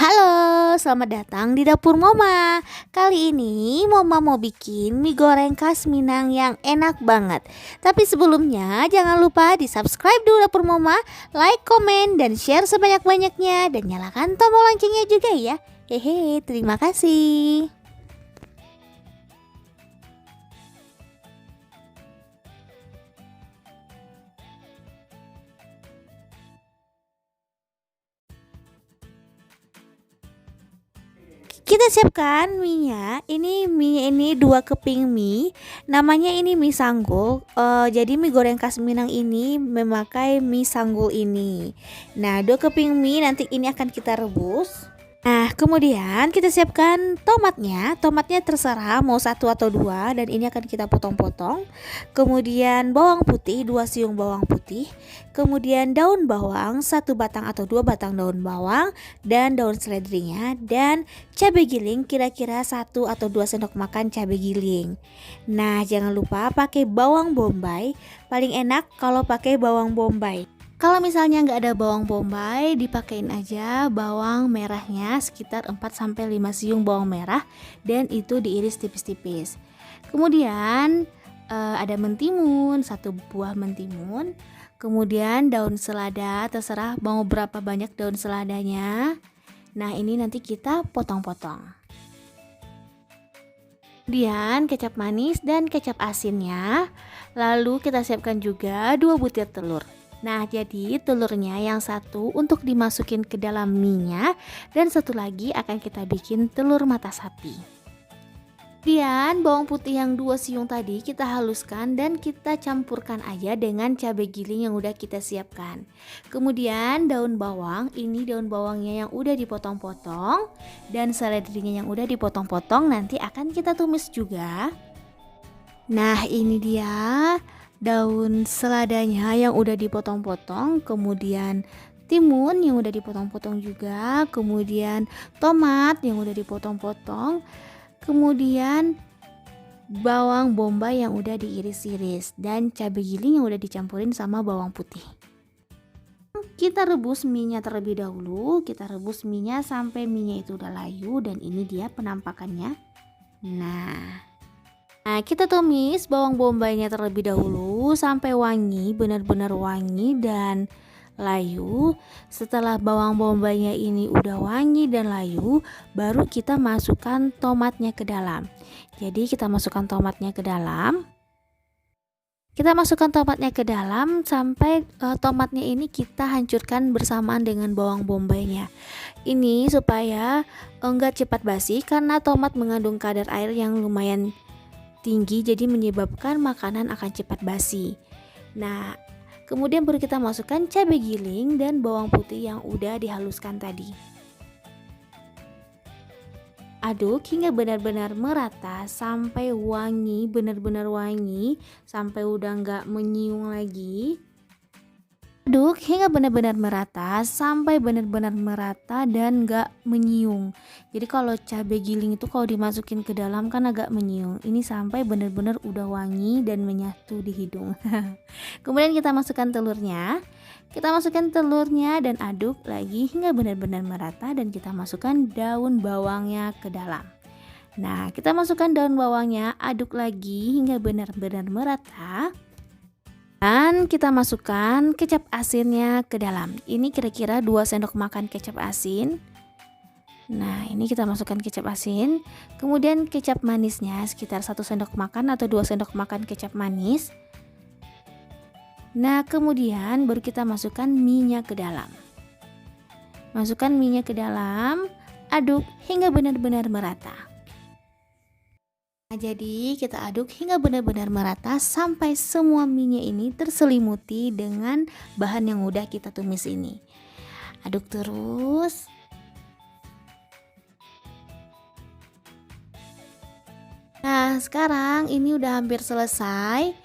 Halo, selamat datang di dapur Moma. Kali ini Moma mau bikin mie goreng khas Minang yang enak banget. Tapi sebelumnya jangan lupa di subscribe dulu dapur Moma, like, komen, dan share sebanyak-banyaknya. Dan nyalakan tombol loncengnya juga ya. Hehe, terima kasih. Kita siapkan mie-nya. Ini mie ini 2 keping mie. Namanya ini mie sanggul. Jadi mie goreng khas Minang ini memakai mie sanggul ini. Nah, 2 keping mie nanti ini akan kita rebus. Nah, kemudian kita siapkan tomatnya. Tomatnya terserah mau 1 atau 2 dan ini akan kita potong-potong. Kemudian bawang putih 2 siung bawang putih. Kemudian daun bawang 1 batang atau 2 batang daun bawang dan daun seledrinya dan cabai giling kira-kira 1 atau 2 sendok makan cabai giling. Nah, jangan lupa pakai bawang bombay. Paling enak kalau pakai bawang bombay. Kalau misalnya nggak ada bawang bombay, dipakein aja bawang merahnya sekitar 4-5 siung bawang merah dan itu diiris tipis-tipis. Kemudian ada mentimun, 1 buah mentimun. Kemudian daun selada, terserah mau berapa banyak daun seladanya. Nah, ini nanti kita potong-potong. Kemudian kecap manis dan kecap asinnya. Lalu kita siapkan juga 2 butir telur. Nah, jadi telurnya yang 1 untuk dimasukin ke dalam mie-nya dan 1 lagi akan kita bikin telur mata sapi. Kemudian bawang putih yang 2 siung tadi kita haluskan dan kita campurkan aja dengan cabai giling yang udah kita siapkan. Kemudian daun bawang, ini daun bawangnya yang udah dipotong-potong dan seledrinya yang udah dipotong-potong nanti akan kita tumis juga. Nah, ini dia daun seladanya yang udah dipotong-potong, kemudian timun yang udah dipotong-potong juga, kemudian tomat yang udah dipotong-potong, kemudian bawang bombay yang udah diiris-iris dan cabai giling yang udah dicampurin sama bawang putih. Kita rebus mie-nya terlebih dahulu. Kita rebus mie-nya sampai mie-nya itu udah layu dan ini dia penampakannya. Nah, kita tumis bawang bombaynya terlebih dahulu sampai wangi, benar-benar wangi dan layu. Setelah bawang bombaynya ini udah wangi dan layu, baru kita masukkan tomatnya ke dalam. Jadi kita masukkan tomatnya ke dalam. Kita masukkan tomatnya ke dalam sampai tomatnya ini kita hancurkan bersamaan dengan bawang bombaynya. Ini supaya enggak cepat basi karena tomat mengandung kadar air yang lumayan tinggi, jadi menyebabkan makanan akan cepat basi. Nah, kemudian baru kita masukkan cabai giling dan bawang putih yang udah dihaluskan tadi. Aduk hingga benar-benar merata sampai wangi, benar-benar wangi, sampai udah nggak menyiung lagi. Aduk hingga benar-benar merata sampai benar-benar merata dan gak menyiung. Jadi kalau cabai giling itu kalau dimasukin ke dalam kan agak menyiung. Ini sampai benar-benar udah wangi dan menyatu di hidung. Kemudian kita masukkan telurnya. Kita masukkan telurnya dan aduk lagi hingga benar-benar merata dan kita masukkan daun bawangnya ke dalam. Nah, kita masukkan daun bawangnya, aduk lagi hingga benar-benar merata. Dan kita masukkan kecap asinnya ke dalam. Ini kira-kira 2 sendok makan kecap asin. Nah, ini kita masukkan kecap asin. Kemudian kecap manisnya sekitar 1 sendok makan atau 2 sendok makan kecap manis. Nah, kemudian baru kita masukkan mie-nya ke dalam. Masukkan mie-nya ke dalam, aduk hingga benar-benar merata. Nah, jadi kita aduk hingga benar-benar merata sampai semua mie-nya ini terselimuti dengan bahan yang udah kita tumis ini. Aduk terus. Nah, sekarang ini udah hampir selesai.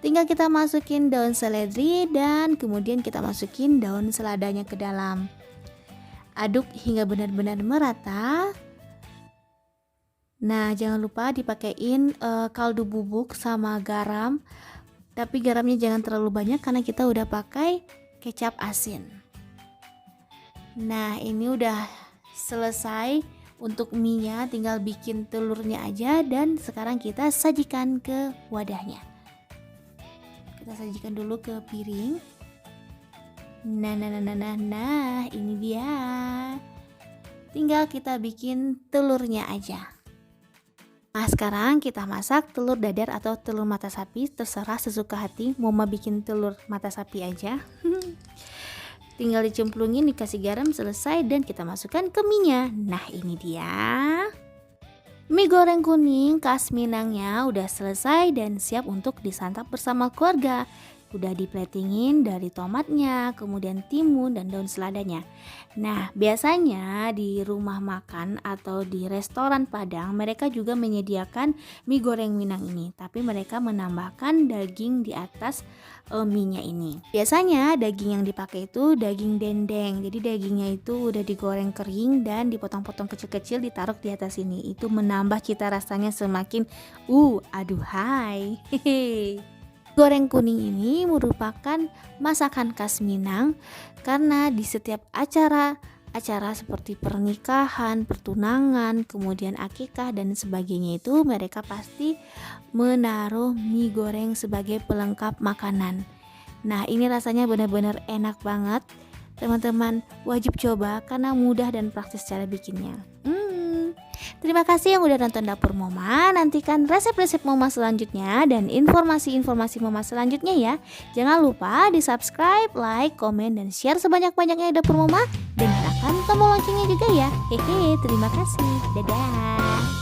Tinggal kita masukin daun seledri dan kemudian kita masukin daun seladanya ke dalam. Aduk hingga benar-benar merata. Nah, jangan lupa dipakein kaldu bubuk sama garam. Tapi garamnya jangan terlalu banyak karena kita udah pakai kecap asin. Nah, ini udah selesai untuk mie-nya, tinggal bikin telurnya aja dan sekarang kita sajikan ke wadahnya. Kita sajikan dulu ke piring. Nah, ini dia. Tinggal kita bikin telurnya aja. Nah, sekarang kita masak telur dadar atau telur mata sapi, terserah sesuka hati. Mama bikin telur mata sapi aja. Tinggal dicemplungin, dikasih garam, selesai, dan kita masukkan ke mie-nya. Nah, ini dia. Mie goreng kuning khas Minangnya udah selesai dan siap untuk disantap bersama keluarga. Udah diplatingin dari tomatnya, kemudian timun dan daun seladanya. Nah, biasanya di rumah makan atau di restoran Padang mereka juga menyediakan mie goreng Minang ini, tapi mereka menambahkan daging di atas mie-nya ini. Biasanya daging yang dipakai itu daging dendeng. Jadi dagingnya itu udah digoreng kering dan dipotong-potong kecil-kecil ditaruh di atas ini. Itu menambah cita rasanya semakin aduhai. Hehe. Goreng kuning ini merupakan masakan khas Minang karena di setiap acara seperti pernikahan, pertunangan, kemudian akikah dan sebagainya itu mereka pasti menaruh mie goreng sebagai pelengkap makanan. Nah, ini rasanya benar-benar enak banget. Teman-teman wajib coba karena mudah dan praktis cara bikinnya. Terima kasih yang udah nonton Dapur Moma. Nantikan resep-resep Moma selanjutnya dan informasi-informasi Moma selanjutnya ya. Jangan lupa di subscribe, like, komen, dan share sebanyak-banyaknya Dapur Moma. Dan nyalakan tombol loncengnya juga ya. Hehe, terima kasih. Dadah.